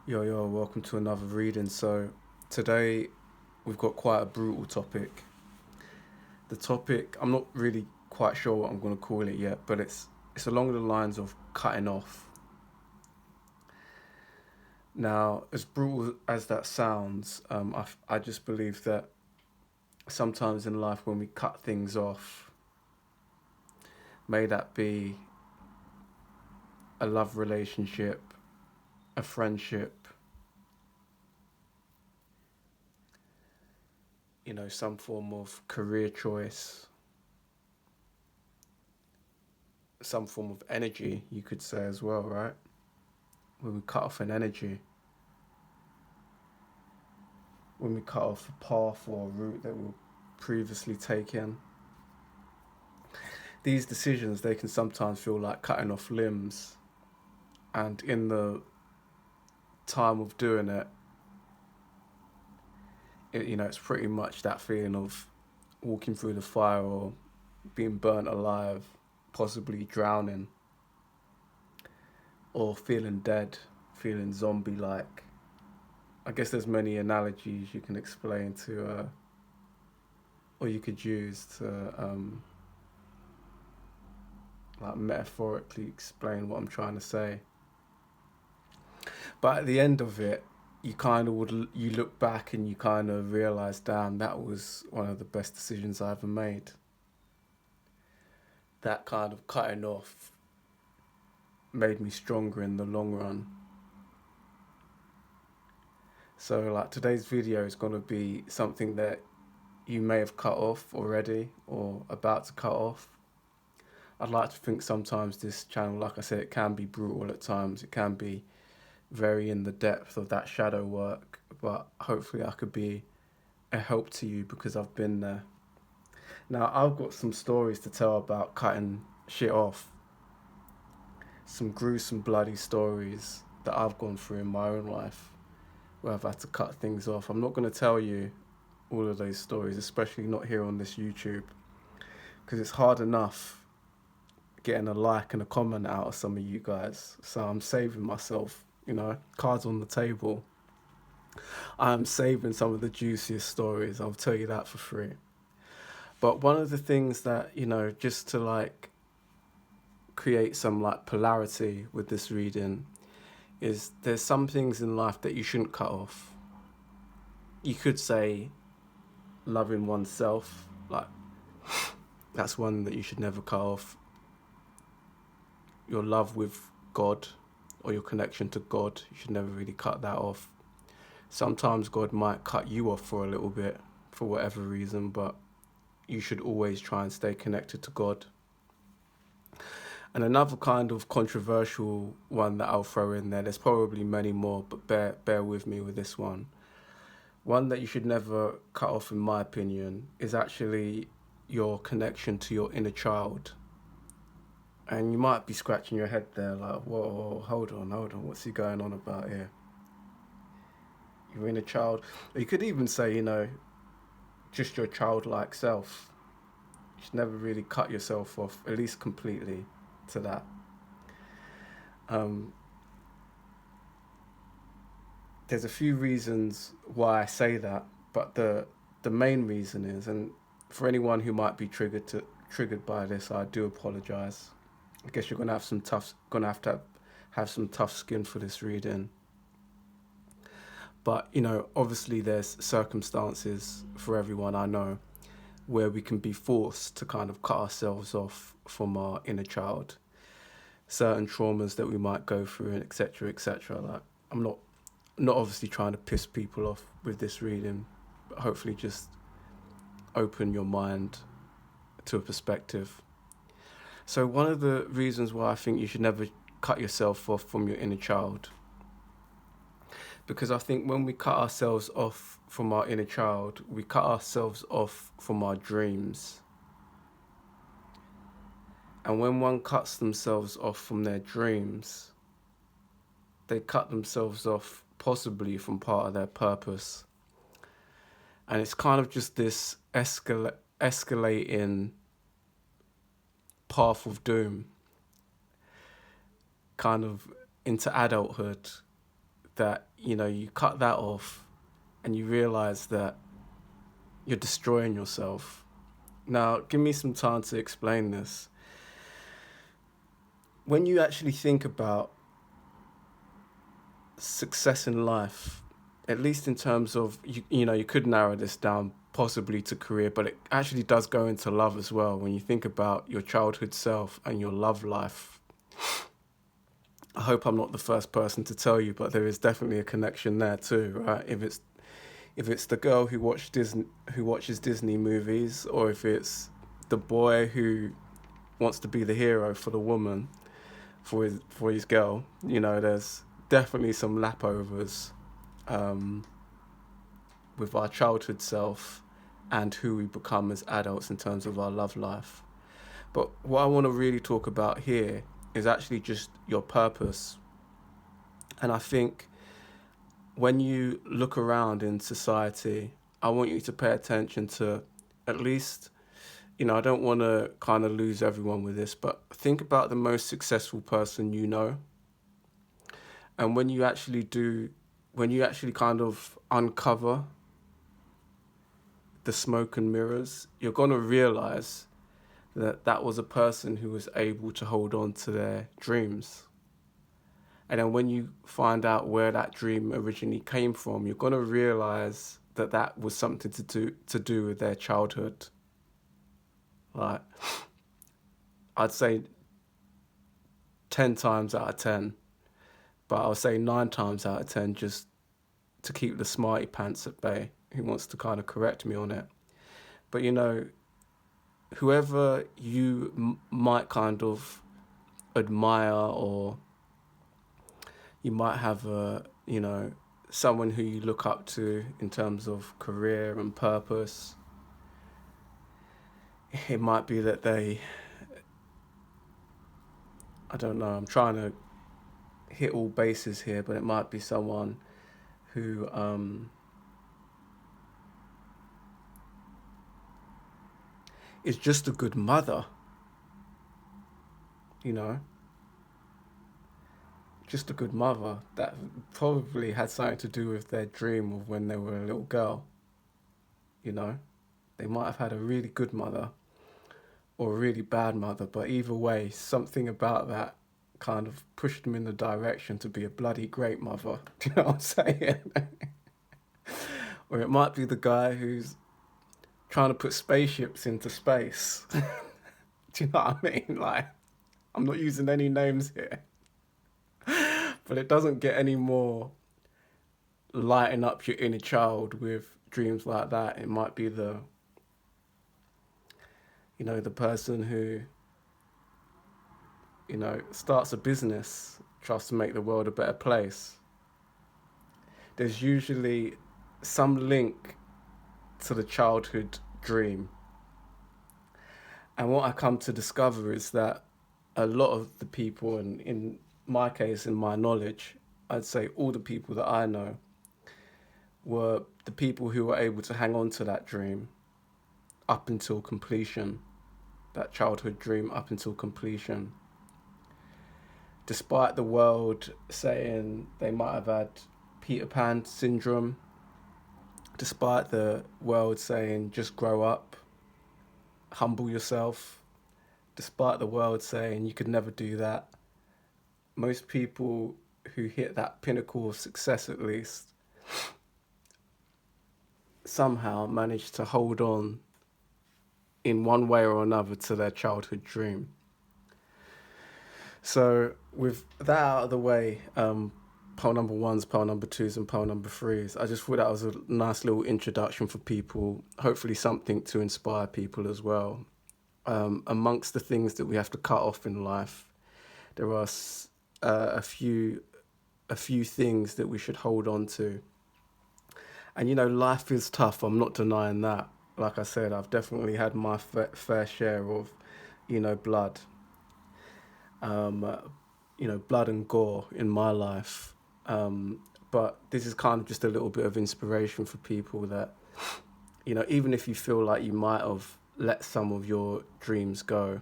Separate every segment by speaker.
Speaker 1: Yo, welcome to another reading. So, today we've got quite a brutal topic. The topic, I'm not really quite sure what I'm going to call it yet, but it's along the lines of cutting off. Now, as brutal as that sounds, I just believe that sometimes in life when we cut things off, may that be a love relationship, a friendship, some form of career choice, some form of energy, you could say as well, right? When we cut off an energy, when we cut off a path or a route that we were previously taken, these decisions, they can sometimes feel like cutting off limbs. And in the time of doing it's pretty much that feeling of walking through the fire or being burnt alive, possibly drowning, or feeling dead, feeling zombie-like. I guess there's many analogies you can explain or you could use to, like metaphorically explain what I'm trying to say. But at the end of it, you look back and you kind of realize, damn, that was one of the best decisions I ever made. That kind of cutting off made me stronger in the long run. So like today's video is going to be something that you may have cut off already or about to cut off. I'd like to think sometimes this channel, like I said, it can be brutal at times. It can be very in the depth of that shadow work, but hopefully I could be a help to you because I've been there. Now, I've got some stories to tell about cutting shit off. Some gruesome, bloody stories that I've gone through in my own life where I've had to cut things off. I'm not going to tell you all of those stories, especially not here on this YouTube, because it's hard enough getting a like and a comment out of some of you guys. So I'm saving myself, cards on the table. I'm saving some of the juiciest stories, I'll tell you that for free. But one of the things that, just to like create some like polarity with this reading is there's some things in life that you shouldn't cut off. You could say loving oneself, like that's one that you should never cut off. Your love with God or your connection to God, you should never really cut that off. Sometimes God might cut you off for a little bit for whatever reason, but you should always try and stay connected to God. And another kind of controversial one that I'll throw in there, there's probably many more, but bear with me with this one. One that you should never cut off, in my opinion, is actually your connection to your inner child. And you might be scratching your head there like, whoa, hold on, what's he going on about here? Your inner child. Or you could even say, just your childlike self. You should never really cut yourself off, at least completely, to that. There's a few reasons why I say that, but the main reason is, and for anyone who might be triggered by this, I do apologize. I guess you're gonna have to have some tough skin for this reading. But obviously there's circumstances for everyone I know where we can be forced to kind of cut ourselves off from our inner child. Certain traumas that we might go through, and etc., etc. Like, I'm not obviously trying to piss people off with this reading, but hopefully just open your mind to a perspective. So one of the reasons why I think you should never cut yourself off from your inner child, because I think when we cut ourselves off from our inner child, we cut ourselves off from our dreams. And when one cuts themselves off from their dreams, they cut themselves off possibly from part of their purpose. And it's kind of just this escalating path of doom, kind of into adulthood, that, you cut that off and you realize that you're destroying yourself. Now, give me some time to explain this. When you actually think about success in life, at least in terms of, you could narrow this down possibly to career, but it actually does go into love as well. When you think about your childhood self and your love life, I hope I'm not the first person to tell you, but there is definitely a connection there too, right? If it's the girl who watches Disney movies, or if it's the boy who wants to be the hero for the woman, for his girl, there's definitely some lapovers with our childhood self and who we become as adults in terms of our love life. But what I want to really talk about here is actually just your purpose. And I think when you look around in society, I want you to pay attention to, at least, I don't want to kind of lose everyone with this, but think about the most successful person you know. And when you actually kind of uncover the smoke and mirrors, you're going to realize that was a person who was able to hold on to their dreams. And then when you find out where that dream originally came from, you're going to realize that was something to do with their childhood. Like, I'd say 10 times out of 10, but I'll say 9 times out of 10 just to keep the smarty pants at bay who wants to kind of correct me on it. But, whoever you might kind of admire, or you might have someone who you look up to in terms of career and purpose, it might be that I don't know, I'm trying to hit all bases here, but it might be someone who is just a good mother, just a good mother that probably had something to do with their dream of when they were a little girl. They might have had a really good mother or a really bad mother, but either way, something about that kind of pushed them in the direction to be a bloody great mother. Do you know what I'm saying? Or it might be the guy who's trying to put spaceships into space. Do you know what I mean? Like, I'm not using any names here, but it doesn't get any more lighting up your inner child with dreams like that. It might be the person who, starts a business, tries to make the world a better place. There's usually some link to the childhood dream. And what I come to discover is that a lot of the people, and in my case, in my knowledge, I'd say all the people that I know were the people who were able to hang on to that dream up until completion, that childhood dream up until completion. Despite the world saying they might have had Peter Pan syndrome, despite the world saying just grow up, humble yourself, despite the world saying you could never do that, most people who hit that pinnacle of success, at least, somehow manage to hold on in one way or another to their childhood dream. So with that out of the way, pole number 1s, pole number 2s and pole number 3s, I just thought that was a nice little introduction for people, hopefully something to inspire people as well. Amongst the things that we have to cut off in life, there are a few things that we should hold on to. And life is tough, I'm not denying that. Like I said, I've definitely had my fair share of blood, blood and gore in my life. But this is kind of just a little bit of inspiration for people that, even if you feel like you might have let some of your dreams go,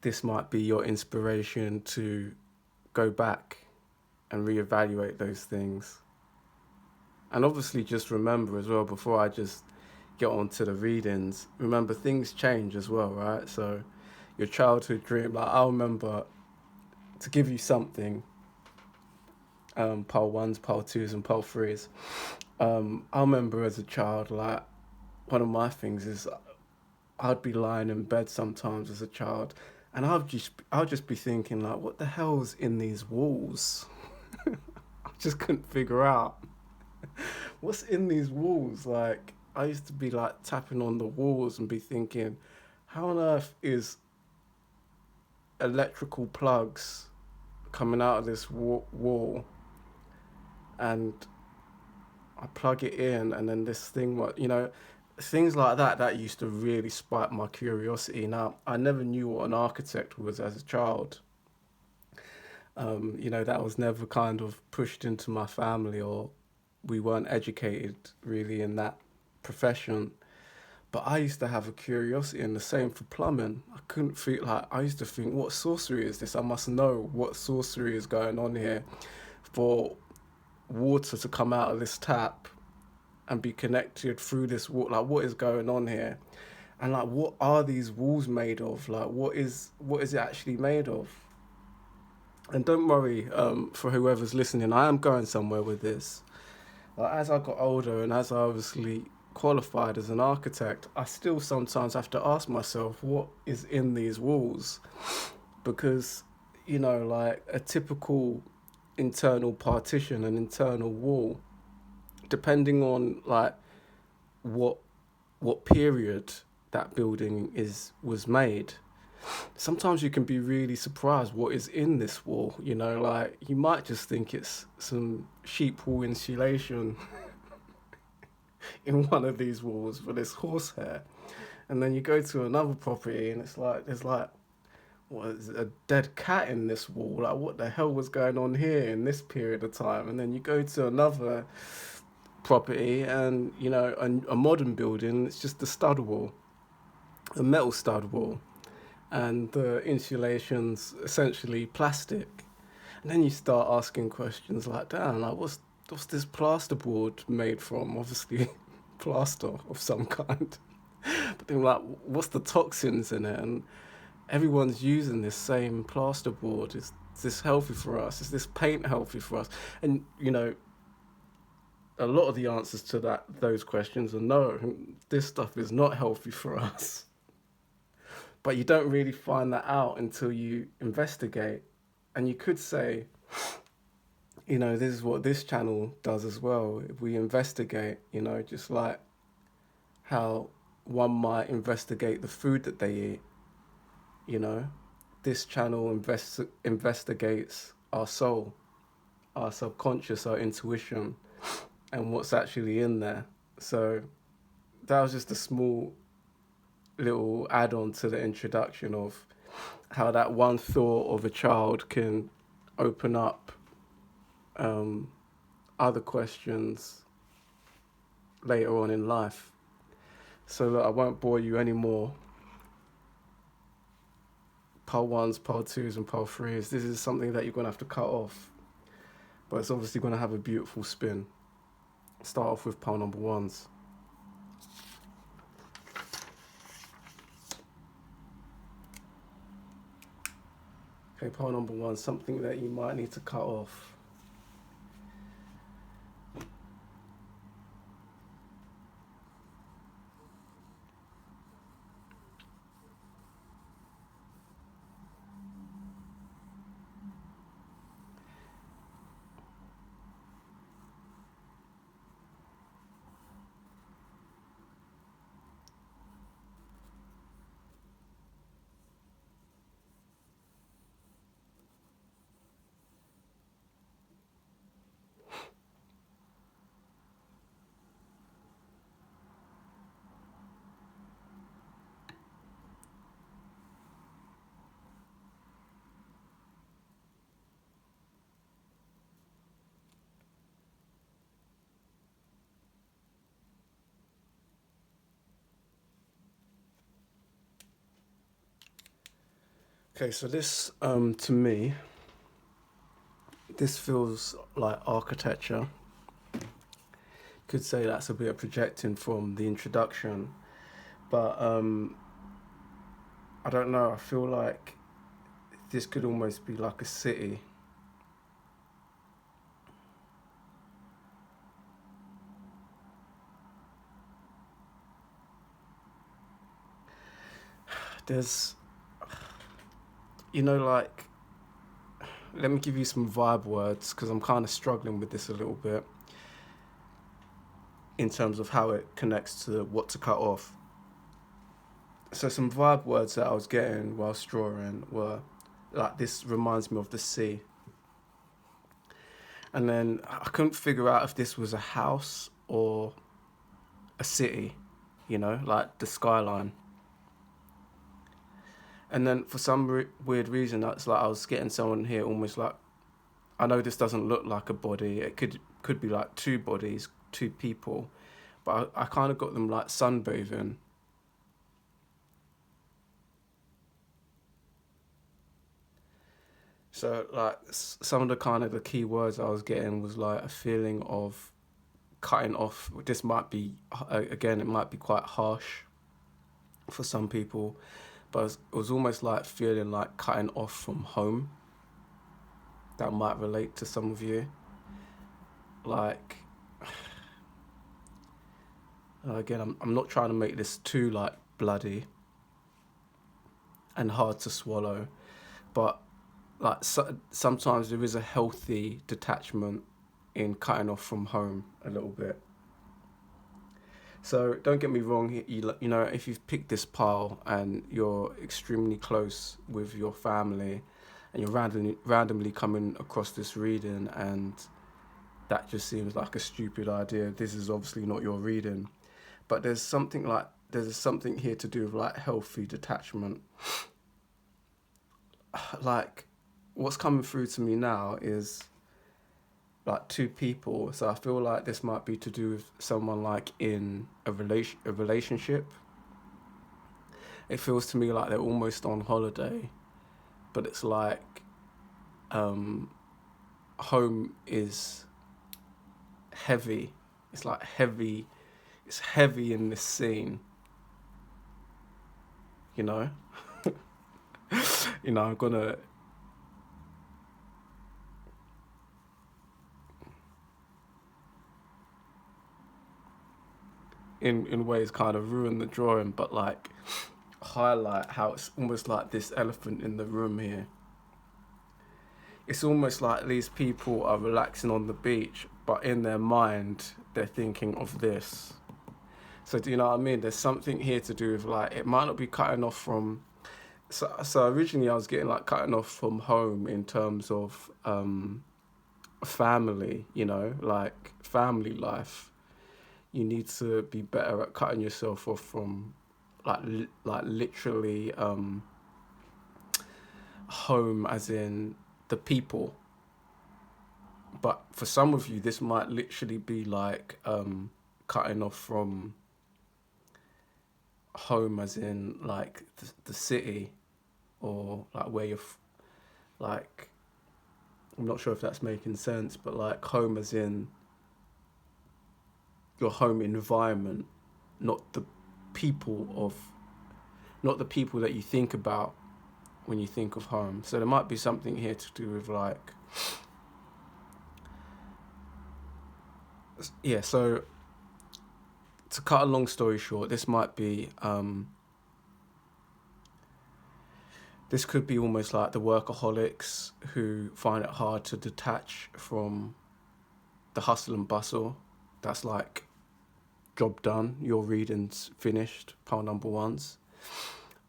Speaker 1: this might be your inspiration to go back and reevaluate those things. And obviously just remember as well, before I just get on to the readings, remember things change as well, right? So your childhood dream, like I remember, to give you something, pole ones, pole twos and pole threes. I remember as a child, like one of my things is I'd be lying in bed sometimes as a child, and I'd just be thinking like, what the hell's in these walls? I just couldn't figure out what's in these walls. Like I used to be like tapping on the walls and be thinking, how on earth is electrical plugs coming out of this wall, and I plug it in, and then this thing, what things like that. That used to really spike my curiosity. Now I never knew what an architect was as a child. That was never kind of pushed into my family, or we weren't educated really in that profession. But I used to have a curiosity, and the same for plumbing. I couldn't feel like I used to think, what sorcery is this? I must know what sorcery is going on here for water to come out of this tap and be connected through this wall. Like, what is going on here? And like, what are these walls made of? Like, what is it actually made of? And don't worry, for whoever's listening, I am going somewhere with this. Like, as I got older and as I obviously qualified as an architect, I still sometimes have to ask myself, what is in these walls? Because, like a typical internal partition, an internal wall, depending on like what what period that building was made, sometimes you can be really surprised what is in this wall. Like you might just think it's some sheep wool insulation in one of these walls for this horsehair, and then you go to another property and it's like there's like, what is it, a dead cat in this wall? Like, what the hell was going on here in this period of time? And then you go to another property and a modern building, it's just a stud wall, a metal stud wall, and the insulation's essentially plastic. And then you start asking questions like, damn, like what's this plasterboard made from? Obviously plaster of some kind. But then like, what's the toxins in it? And everyone's using this same plasterboard. Is this healthy for us? Is this paint healthy for us? And a lot of the answers to those questions are no. This stuff is not healthy for us. But you don't really find that out until you investigate. And you could say, this is what this channel does as well. If we investigate, just like how one might investigate the food that they eat, this channel investigates our soul, our subconscious, our intuition, and what's actually in there. So that was just a small little add-on to the introduction of how that one thought of a child can open up other questions later on in life. So that I won't bore you anymore. Pole ones, pole twos and pole threes. This is something that you're going to have to cut off. But it's obviously going to have a beautiful spin. Start off with pole number ones. Okay, pole number one, something that you might need to cut off. Okay, so this, to me, This feels like architecture. Could say that's a bit of projecting from the introduction, but I don't know. I feel like this could almost be like a city. There's, like, let me give you some vibe words because I'm kind of struggling with this a little bit in terms of how it connects to what to cut off. So some vibe words that I was getting whilst drawing were like, this reminds me of the sea. And then I couldn't figure out if this was a house or a city, like the skyline. And then for some weird reason, that's like I was getting someone here almost like, I know this doesn't look like a body. It could be like two bodies, two people, but I kind of got them like sunbathing. So like some of the kind of the key words I was getting was like a feeling of cutting off. This might be, again, it might be quite harsh for some people, but it was almost like feeling like cutting off from home. That might relate to some of you. Like, again, I'm not trying to make this too like bloody and hard to swallow, but like sometimes there is a healthy detachment in cutting off from home a little bit. So don't get me wrong, if you've picked this pile and you're extremely close with your family and you're randomly coming across this reading and that just seems like a stupid idea, this is obviously not your reading. But there's something here to do with like healthy detachment. Like, what's coming through to me now is like two people. So I feel like this might be to do with someone like in a relationship. It feels to me like they're almost on holiday, but it's like home is heavy. It's like heavy. It's heavy in this scene. I'm gonna. In ways kind of ruin the drawing, but like highlight how it's almost like this elephant in the room here. It's almost like these people are relaxing on the beach, but in their mind they're thinking of this. So do you know what I mean? There's something here to do with like, it might not be cutting off from, so originally I was getting like cutting off from home in terms of family, like family life. You need to be better at cutting yourself off from like literally home, as in the people. But for some of you, this might literally be like cutting off from home, as in like the city, or like where you're like, I'm not sure if that's making sense, but like home as in your home environment, not the people that you think about when you think of home. So there might be something here to do with like, yeah, so to cut a long story short, this might be, this could be almost like the workaholics who find it hard to detach from the hustle and bustle. That's like, job done, your reading's finished, pile number ones.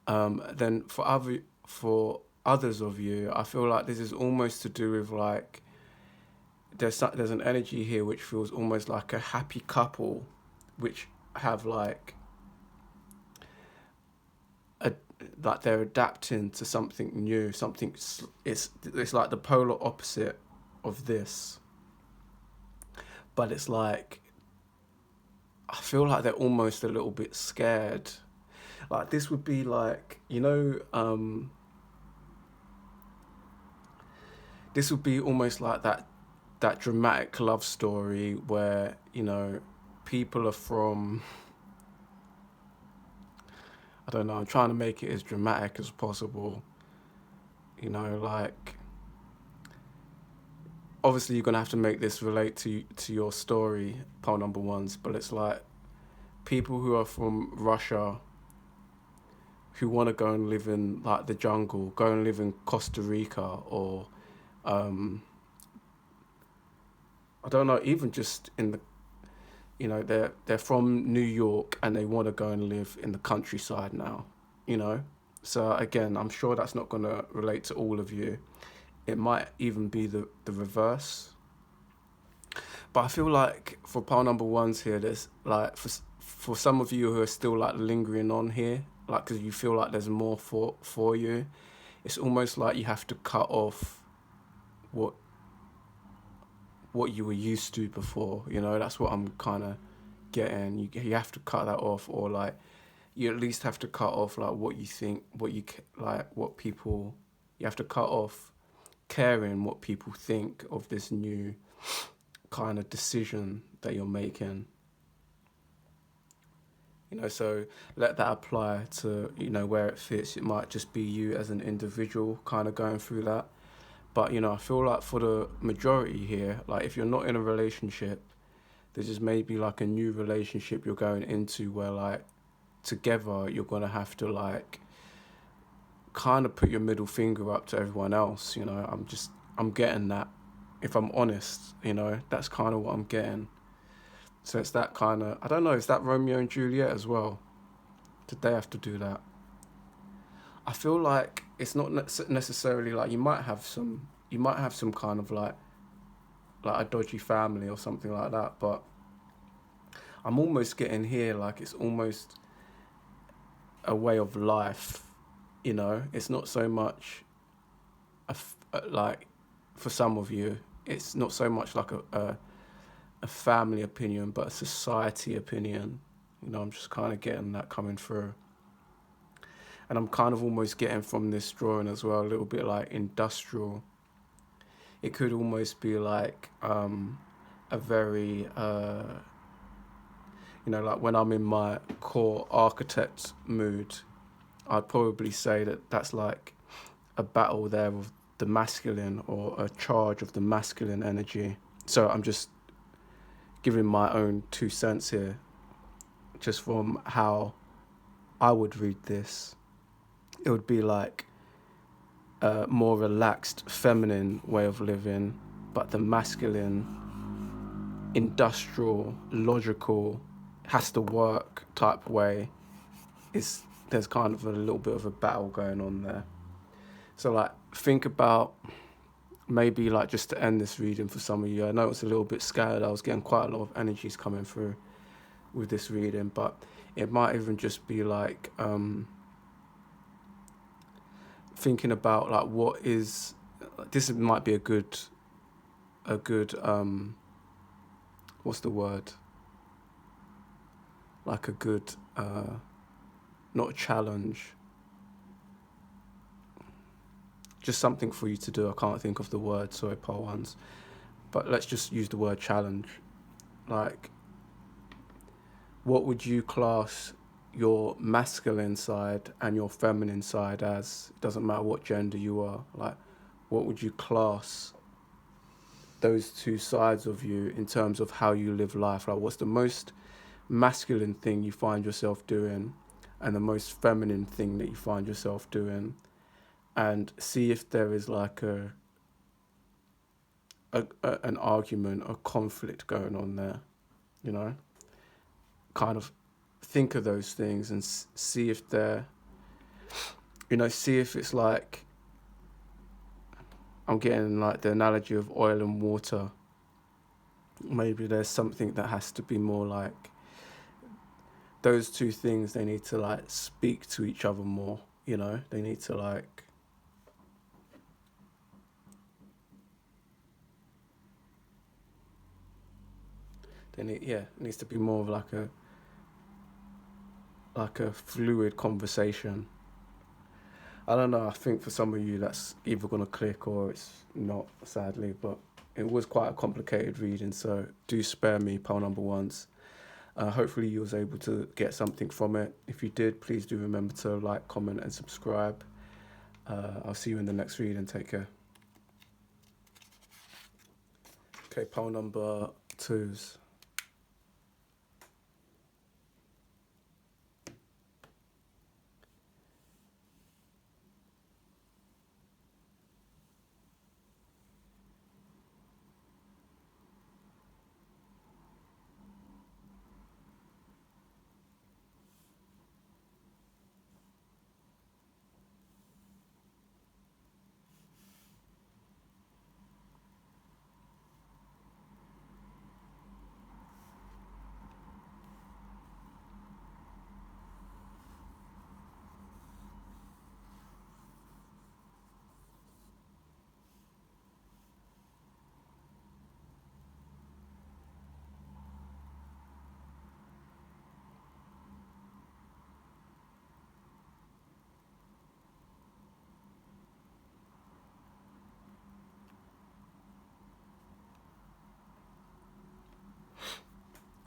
Speaker 1: Then for others of you, I feel like this is almost to do with like, there's an energy here which feels almost like a happy couple, which have like like they're adapting to something new, something. It's like the polar opposite of this, but it's like, I feel like they're almost a little bit scared. Like this would be like, this would be almost like that dramatic love story where, you know, people are from, I don't know, I'm trying to make it as dramatic as possible. You know, like, obviously you're gonna have to make this relate to your story, pole number ones, but it's like people who are from Russia who want to go and live in like the jungle, go and live in Costa Rica, or I don't know, even just in the, you know, they're from New York and they want to go and live in the countryside now, you know. So again, I'm sure that's not going to relate to all of you. It might even be the reverse. But I feel like for pile number ones here, there's like for some of you who are still like lingering on here, like because you feel like there's more for you, it's almost like you have to cut off what you were used to before. You know, that's what I'm kind of getting. You have to cut that off, or like you at least have to cut off like what you think, what people. You have to cut off caring what people think of this new kind of decision that you're making. You know, so let that apply to, you know, where it fits. It might just be you as an individual kind of going through that. But, you know, I feel like for the majority here, like if you're not in a relationship, there's just maybe like a new relationship you're going into where like together you're going to have to like kind of put your middle finger up to everyone else. You know, I'm getting that. If I'm honest, you know, that's kind of what I'm getting. So it's that kind of, I don't know, is that Romeo and Juliet as well? Did they have to do that? I feel like it's not necessarily like you might have some kind of like a dodgy family or something like that, but I'm almost getting here like it's almost a way of life, you know. It's not so much like for some of you, it's not so much like a family opinion, but a society opinion. You know, I'm just kind of getting that coming through. And I'm kind of almost getting from this drawing as well, a little bit like industrial. It could almost be like a very, you know, like when I'm in my core architect mood, I'd probably say that that's like a battle there of the masculine, or a charge of the masculine energy. So I'm just giving my own 2 cents here, just from how I would read this. It would be like a more relaxed, feminine way of living, but the masculine, industrial, logical, has to work type way there's kind of a little bit of a battle going on there. So like think about maybe like just to end this reading for some of you. I know it's a little bit scattered. I was getting quite a lot of energies coming through with this reading, but it might even just be like thinking about like what is, this might be a good what's the word, like a good not a challenge, just something for you to do. I can't think of the word, sorry, pole ones, but let's just use the word challenge. Like, what would you class your masculine side and your feminine side as? It doesn't matter what gender you are. Like, what would you class those two sides of you in terms of how you live life? Like, what's the most masculine thing you find yourself doing and the most feminine thing that you find yourself doing? And see if there is like an argument, a conflict going on there, you know? Kind of think of those things and see if they're, you know, see if it's like, I'm getting like the analogy of oil and water. Maybe there's something that has to be more like, those two things, they need to like speak to each other more, you know? They need to like, it needs to be more of like a fluid conversation. I don't know. I think for some of you that's either gonna click or it's not, sadly. But it was quite a complicated reading, so do spare me, pile number ones. Hopefully you was able to get something from it. If you did, please do remember to like, comment, and subscribe. I'll see you in the next reading. Take care. Okay, pile number twos.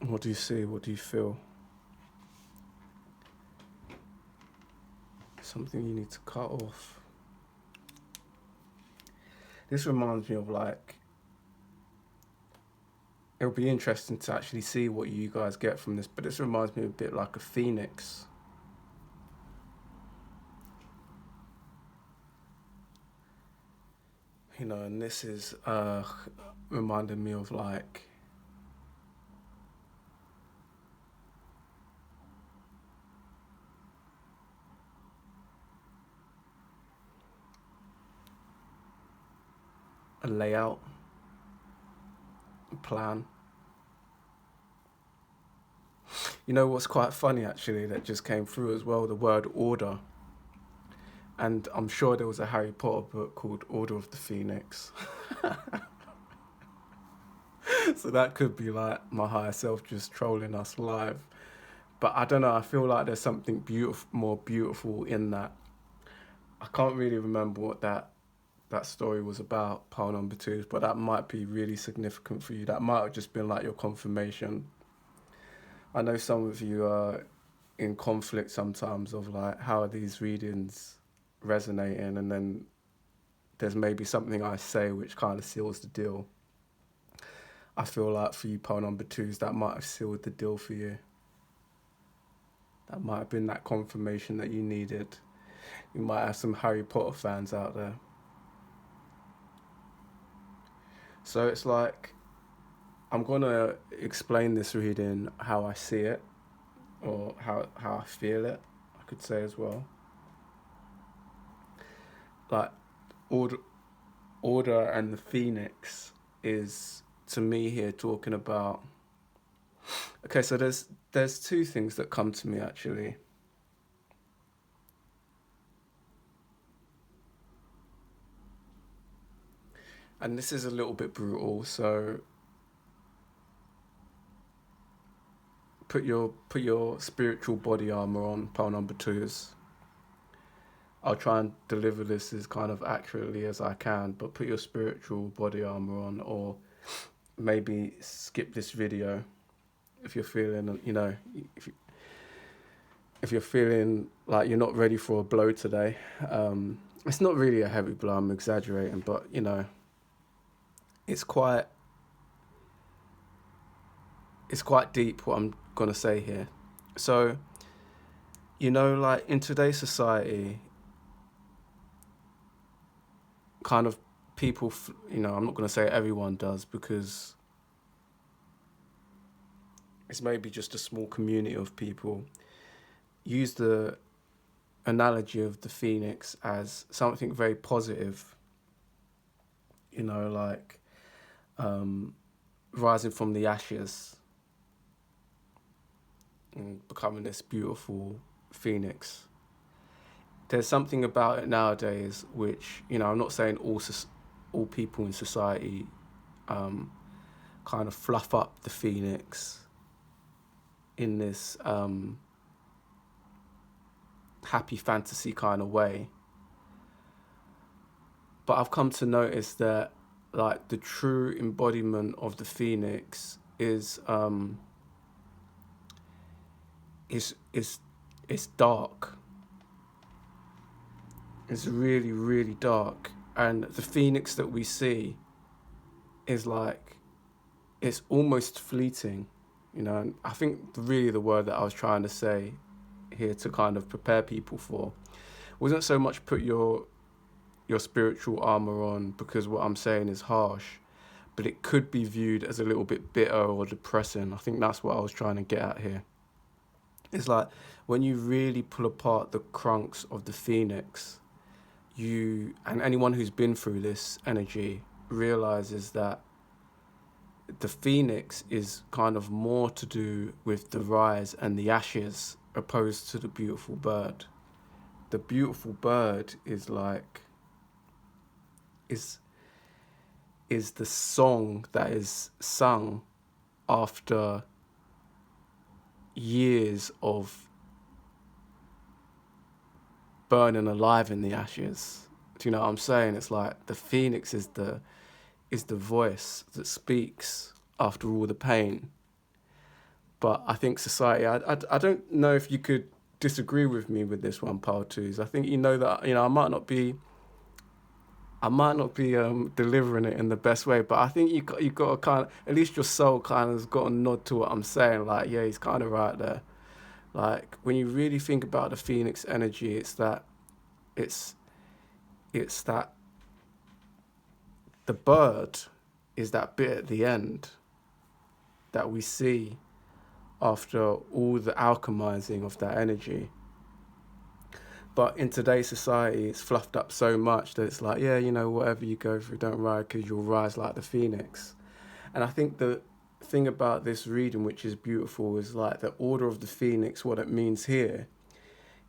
Speaker 1: What do you see? What do you feel? Something you need to cut off. This reminds me of like, it'll be interesting to actually see what you guys get from this, but this reminds me a bit like a phoenix. You know, and this is reminding me of like, a layout, a plan. You know what's quite funny actually that just came through as well, the word order. And I'm sure there was a Harry Potter book called Order of the Phoenix. So that could be like my higher self just trolling us live. But I don't know, I feel like there's something beautiful, more beautiful in that. I can't really remember what that story was about, pile number twos, but that might be really significant for you. That might have just been like your confirmation. I know some of you are in conflict sometimes of like, how are these readings resonating, and then there's maybe something I say which kind of seals the deal. I feel like for you, pile number twos, that might have sealed the deal for you. That might have been that confirmation that you needed. You might have some Harry Potter fans out there. So it's like, I'm gonna explain this reading how I see it, or how I feel it, I could say as well. Like, order and the phoenix is, to me here, talking about, okay, so there's two things that come to me actually. And this is a little bit brutal, so put your spiritual body armor on, pile number twos. I'll try and deliver this as kind of accurately as I can, but put your spiritual body armor on, or maybe skip this video if you're feeling, you know, if you're feeling like you're not ready for a blow today. It's not really a heavy blow, I'm exaggerating, but you know, it's quite deep what I'm gonna say here. So, you know, like in today's society, kind of people, you know, I'm not gonna say everyone does, because it's maybe just a small community of people, use the analogy of the phoenix as something very positive, you know, like rising from the ashes and becoming this beautiful phoenix. There's something about it nowadays which, you know, I'm not saying all people in society kind of fluff up the phoenix in this happy fantasy kind of way. But I've come to notice that like the true embodiment of the phoenix is is dark. It's really, really dark. And the phoenix that we see is like, it's almost fleeting, you know. And I think really the word that I was trying to say here to kind of prepare people for wasn't so much put your spiritual armor on, because what I'm saying is harsh, but it could be viewed as a little bit bitter or depressing. I think that's what I was trying to get at here. It's like when you really pull apart the crunks of the phoenix, you, and anyone who's been through this energy realizes that the phoenix is kind of more to do with the rise and the ashes opposed to the beautiful bird. The beautiful bird is like, is the song that is sung after years of burning alive in the ashes. Do you know what I'm saying? It's like the phoenix is the voice that speaks after all the pain. But I think society, I don't know if you could disagree with me with this one, Pal Twos. I think you know that, you know, I might not be delivering it in the best way, but I think you got to kind of, at least your soul kind of has got a nod to what I'm saying. Like, yeah, he's kind of right there. Like when you really think about the phoenix energy, it's that the bird is that bit at the end that we see after all the alchemizing of that energy. But in today's society, it's fluffed up so much that it's like, yeah, you know, whatever you go through, don't worry, because you'll rise like the phoenix. And I think the thing about this reading, which is beautiful, is like the order of the phoenix. What it means here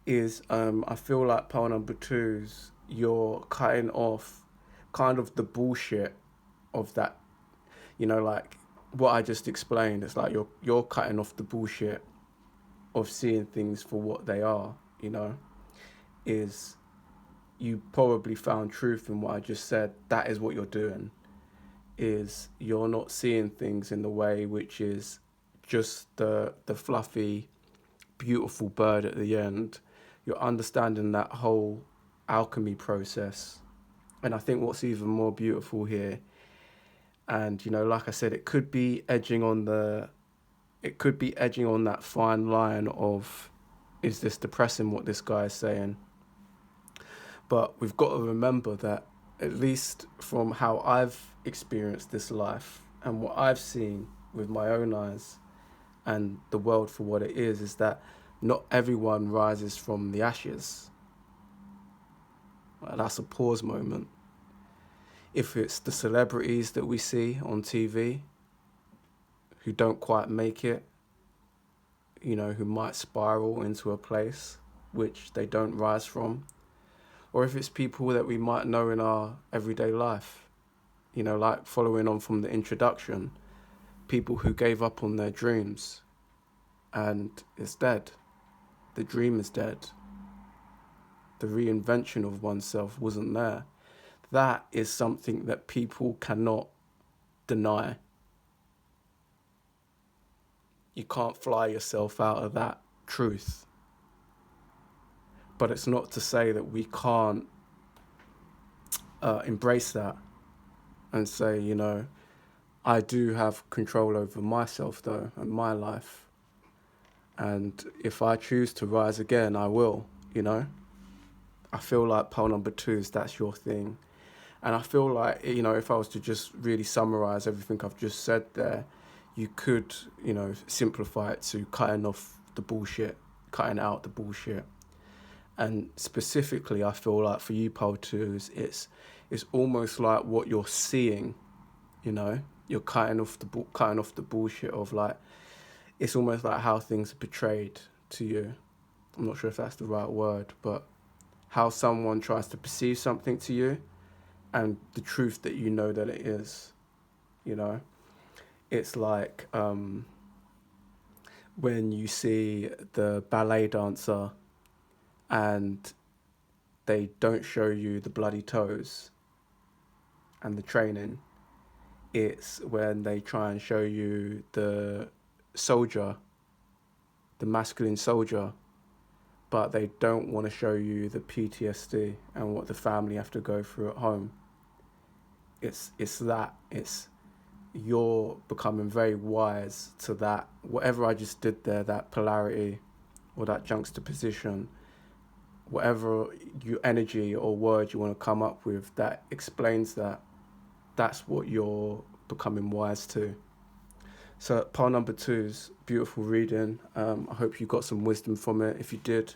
Speaker 1: is, I feel like pile number twos, you're cutting off kind of the bullshit of that, you know, like what I just explained. It's like you're cutting off the bullshit of seeing things for what they are, you know. Is you probably found truth in what I just said. That is what you're doing. Is you're not seeing things in the way which is just the fluffy, beautiful bird at the end. You're understanding that whole alchemy process. And I think what's even more beautiful here, and you know, like I said, it could be edging on that fine line of, is this depressing what this guy is saying? But we've got to remember that, at least from how I've experienced this life and what I've seen with my own eyes and the world for what it is that not everyone rises from the ashes. That's a pause moment. If it's the celebrities that we see on TV who don't quite make it, you know, who might spiral into a place which they don't rise from, or if it's people that we might know in our everyday life, you know, like following on from the introduction, people who gave up on their dreams and it's dead. The dream is dead. The reinvention of oneself wasn't there. That is something that people cannot deny. You can't fly yourself out of that truth. But it's not to say that we can't embrace that and say, you know, I do have control over myself though and my life. And if I choose to rise again, I will, you know. I feel like pole number twos, that's your thing. And I feel like, you know, if I was to just really summarize everything I've just said there, you could, you know, simplify it to cutting off the bullshit, cutting out the bullshit. And specifically, I feel like for you, pole twos, it's almost like what you're seeing, you know. You're cutting off the bullshit of like, it's almost like how things are portrayed to you. I'm not sure if that's the right word, but how someone tries to perceive something to you and the truth that you know that it is, you know. It's like when you see the ballet dancer and they don't show you the bloody toes, and the training. It's when they try and show you the soldier, the masculine soldier, but they don't want to show you the PTSD and what the family have to go through at home. It's you're becoming very wise to that. Whatever I just did there, that polarity or that juxtaposition, whatever you energy or word you want to come up with that explains that, that's what you're becoming wise to. So pile number 2's beautiful reading. I hope you got some wisdom from it. If you did,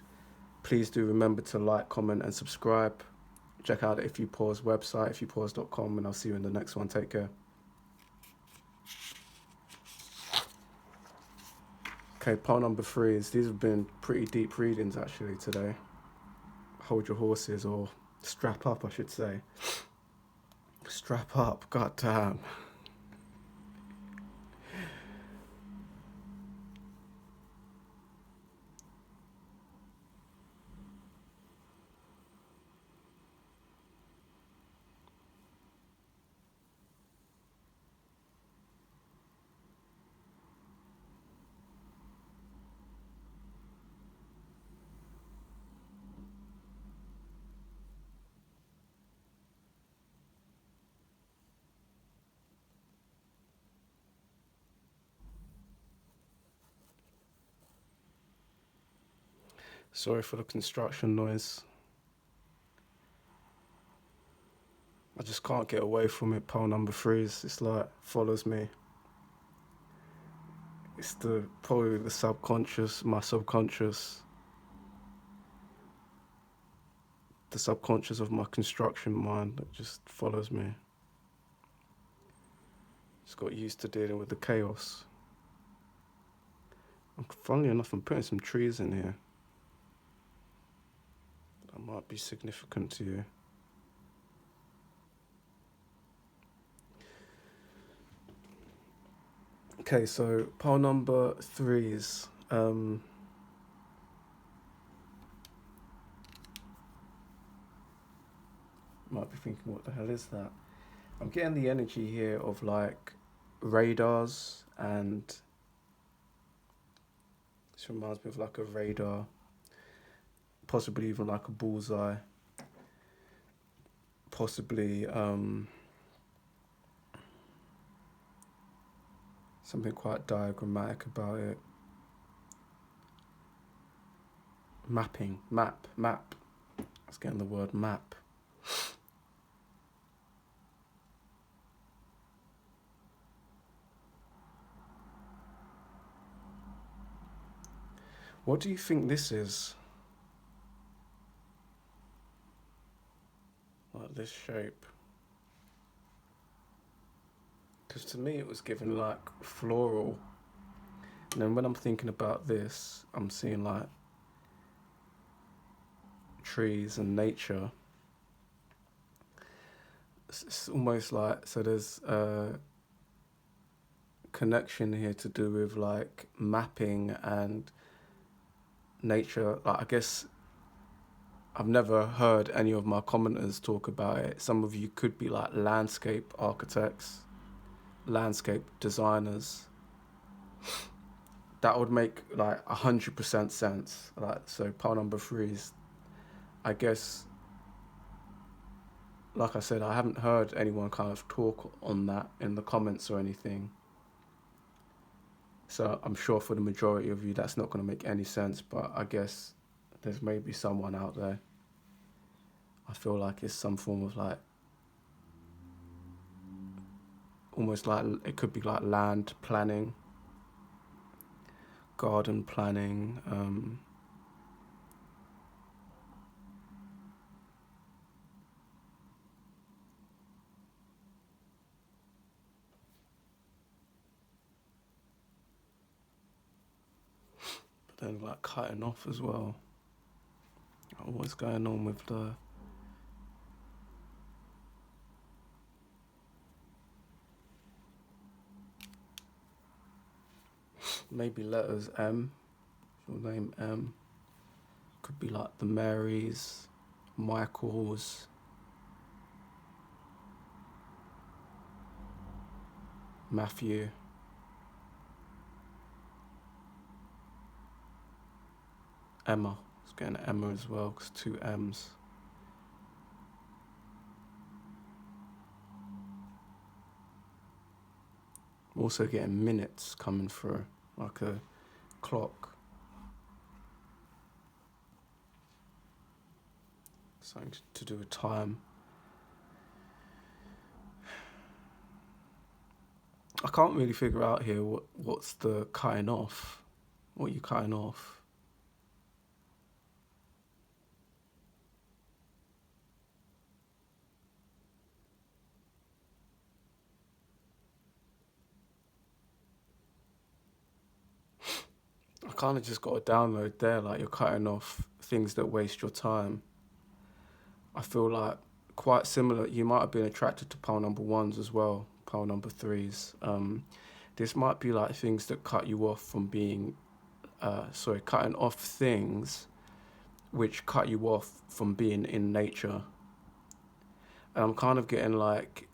Speaker 1: please do remember to like, comment and subscribe. Check out the If You Pause website, ifyoupause.com, and I'll see you in the next one. Take care. Okay, pile number 3 is, these have been pretty deep readings actually today. Hold your horses, or strap up I should say. Strap up, god damn. Sorry for the construction noise. I just can't get away from it. Pile number 3 is, it's like, follows me. It's probably the subconscious, my subconscious. The subconscious of my construction mind that just follows me. Just got used to dealing with the chaos. And funnily enough, I'm putting some trees in here. That might be significant to you. Okay, so pile number 3 is might be thinking, what the hell is that? I'm getting the energy here of like radars, and this reminds me of like a radar, possibly even like a bullseye, possibly something quite diagrammatic about it. Mapping, map. I was getting the word map. What do you think this is? Like this shape. Because to me it was given like floral. And then when I'm thinking about this, I'm seeing like trees and nature. It's almost like, so there's a connection here to do with like mapping and nature. Like, I guess I've never heard any of my commenters talk about it. Some of you could be like landscape architects, landscape designers. That would make like 100% sense. Like, so pile number 3 is, I guess, like I said, I haven't heard anyone kind of talk on that in the comments or anything. So I'm sure for the majority of you that's not going to make any sense, but I guess there's maybe someone out there. I feel like it's some form of like, almost like, it could be like land planning, garden planning, but then like cutting off as well. What's going on with the maybe letters M, your name M, could be like the Marys, Michaels, Matthew, Emma. It's getting Emma as well, because 2 M's. I'm also getting minutes coming through, like a clock. Something to do with time. I can't really figure out here what's the cutting off. What are you cutting off? I kind of just got a download there, like you're cutting off things that waste your time. I feel like quite similar. You might have been attracted to pile number 1s as well, pile number 3s. This might be like things that cut you off from being, cutting off things which cut you off from being in nature. And I'm kind of getting like,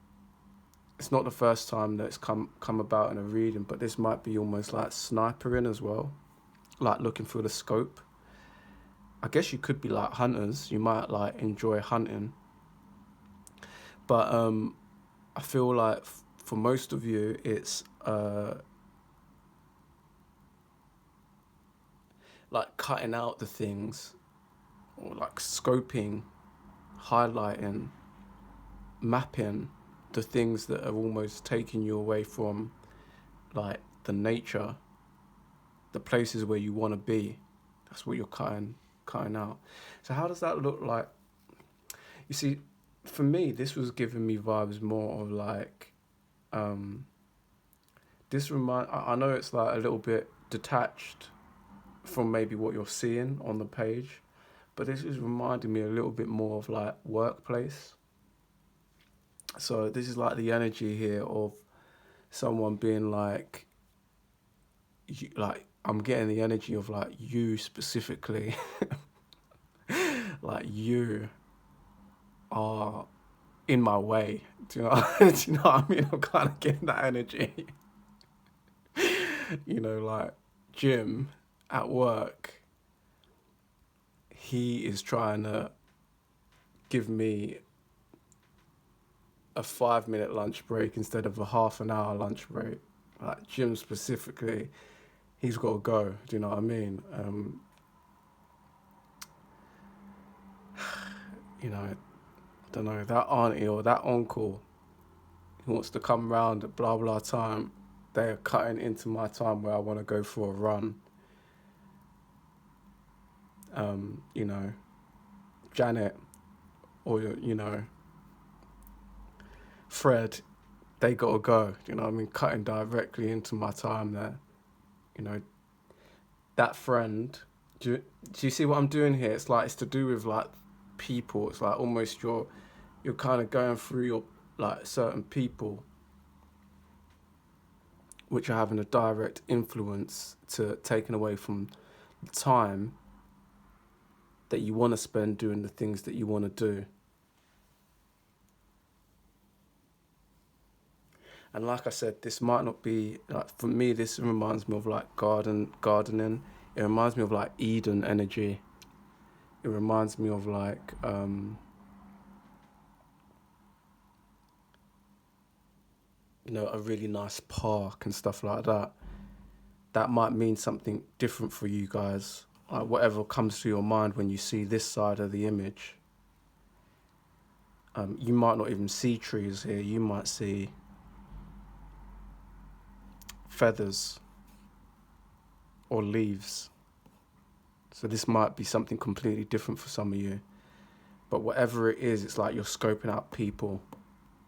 Speaker 1: it's not the first time that it's come about in a reading, but this might be almost like snipering as well, like looking through the scope. I guess you could be like hunters. You might like enjoy hunting, but I feel like for most of you, it's like cutting out the things, or like scoping, highlighting, mapping the things that are almost taking you away from like the nature, the places where you want to be. That's what you're cutting out. So how does that look like? You see, for me, this was giving me vibes more of like, I know it's like a little bit detached from maybe what you're seeing on the page, but this is reminding me a little bit more of like workplace. So this is like the energy here of someone being like I'm getting the energy of like you specifically, like you are in my way. Do you know? Do you know what I mean? I'm kind of getting that energy. You know, like Jim at work, he is trying to give me a 5-minute lunch break instead of a half an hour lunch break. Like Jim specifically, he's got to go. Do you know what I mean? You know, I don't know, that auntie or that uncle who wants to come round at blah blah time, they are cutting into my time where I want to go for a run. You know, Janet or, you know, Fred, they got to go. Do you know what I mean? Cutting directly into my time there. You know, that friend, do you see what I'm doing here? It's like, it's to do with like people. It's like almost you're kind of going through your like certain people which are having a direct influence to taking away from the time that you want to spend doing the things that you want to do. And like I said, this might not be like, for me, this reminds me of like gardening. It reminds me of like Eden energy. It reminds me of like you know, a really nice park and stuff like that. That might mean something different for you guys. Like whatever comes to your mind when you see this side of the image. You might not even see trees here. You might see feathers or leaves. So this might be something completely different for some of you. But whatever it is, it's like you're scoping out people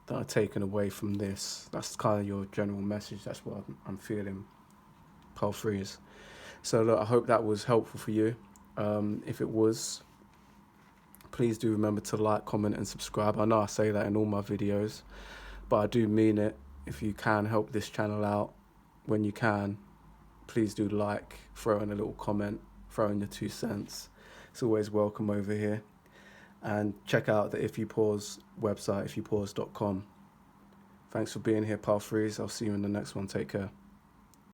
Speaker 1: that are taken away from this. That's kind of your general message. That's what I'm feeling. Pile 3s. So look, I hope that was helpful for you. If it was, please do remember to like, comment and subscribe. I know I say that in all my videos, but I do mean it. If you can help this channel out when you can, please do like, throw in a little comment, throw in your 2 cents. It's always welcome over here. And check out the If You Pause website, ifyoupause.com, Thanks for being here, Path Threes. I'll see you in the next one. Take care.